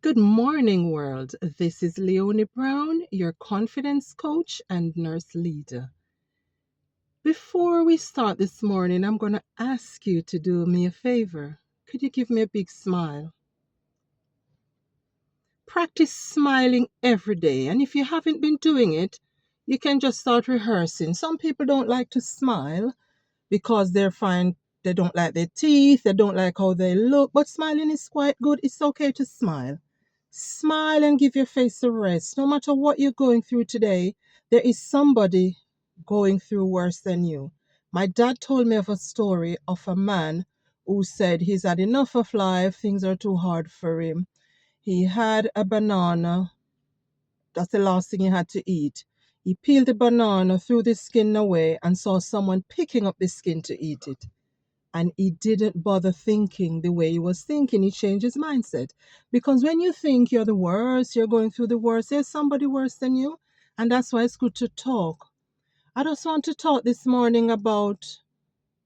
Good morning, world. This is Leonie Brown, your confidence coach and nurse leader. Before we start this morning, I'm going to ask you to do me a favor. Could you give me a big smile? Practice smiling every day. And if you haven't been doing it, you can just start rehearsing. Some people don't like to smile because they don't like their teeth, they don't like how they look, but smiling is quite good. It's okay to smile. Smile and give your face a rest. No matter what you're going through today, there is somebody going through worse than you. My dad told me of a story of a man who said he's had enough of life, things are too hard for him. He had a banana, that's the last thing he had to eat. He peeled the banana, threw the skin away, and saw someone picking up the skin to eat it. And he didn't bother thinking the way he was thinking. He changed his mindset. Because when you think you're the worst, you're going through the worst, there's somebody worse than you. And that's why it's good to talk. I just want to talk this morning about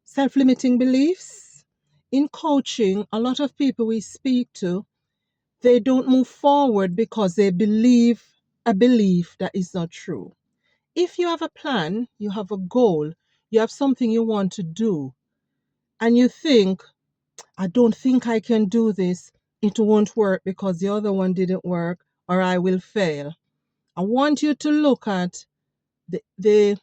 self limiting beliefs. In coaching, a lot of people we speak to, they don't move forward because they believe a belief that is not true. If you have a plan, you have a goal, you have something you want to do, and you think, I don't think I can do this, it won't work because the other one didn't work, or I will fail. I want you to look at the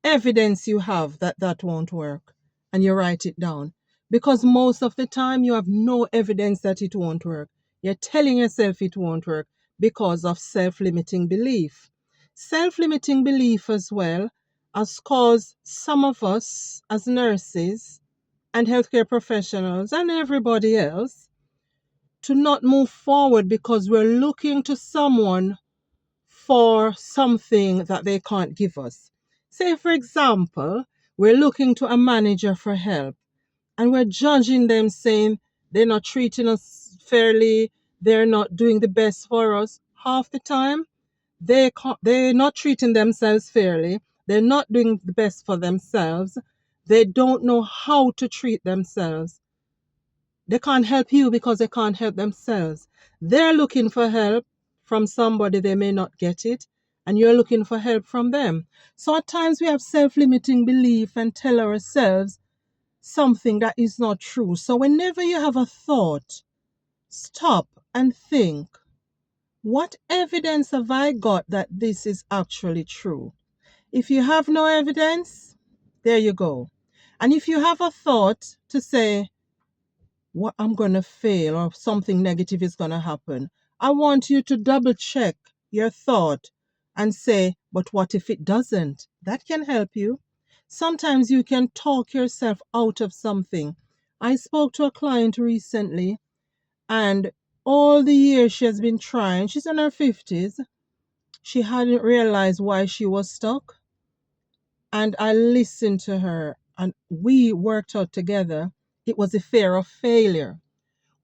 evidence you have that that won't work, and you write it down. Because most of the time you have no evidence that it won't work. You're telling yourself it won't work because of self-limiting belief. Self-limiting belief as well has caused some of us as nurses and healthcare professionals and everybody else to not move forward because we're looking to someone for something that they can't give us. Say, for example, we're looking to a manager for help and we're judging them, saying they're not treating us fairly, they're not doing the best for us. Half the time, they're not treating themselves fairly, they're not doing the best for themselves, they don't know how to treat themselves. They can't help you because they can't help themselves. They're looking for help from somebody, they may not get it, and you're looking for help from them. So at times we have self-limiting belief and tell ourselves something that is not true. So whenever you have a thought, stop and think, what evidence have I got that this is actually true? If you have no evidence, there you go. And if you have a thought to say, what I'm going to fail or something negative is going to happen, I want you to double check your thought and say, but what if it doesn't? That can help you. Sometimes you can talk yourself out of something. I spoke to a client recently, and all the years she has been trying, she's in her 50s, she hadn't realized why she was stuck. And I listened to her, and we worked out together. It was a fear of failure.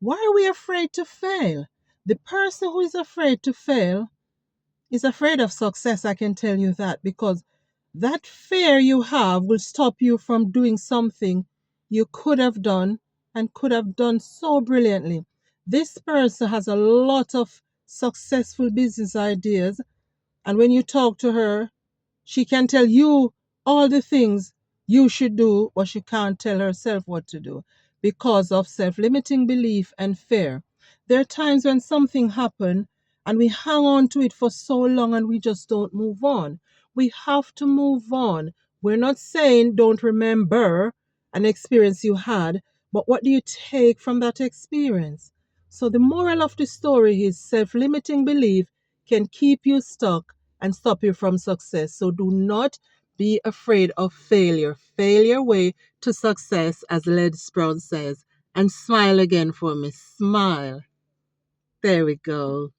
Why are we afraid to fail? The person who is afraid to fail is afraid of success, I can tell you that, because that fear you have will stop you from doing something you could have done and could have done so brilliantly. This person has a lot of successful business ideas, and when you talk to her, she can tell you all the things you should do, but she can't tell herself what to do because of self-limiting belief and fear. There are times when something happens and we hang on to it for so long and we just don't move on. We have to move on. We're not saying don't remember an experience you had, but what do you take from that experience? So the moral of the story is self-limiting belief can keep you stuck and stop you from success. So do not be afraid of failure. Failure way to success, as Les Brown says. And smile again for me. Smile. There we go.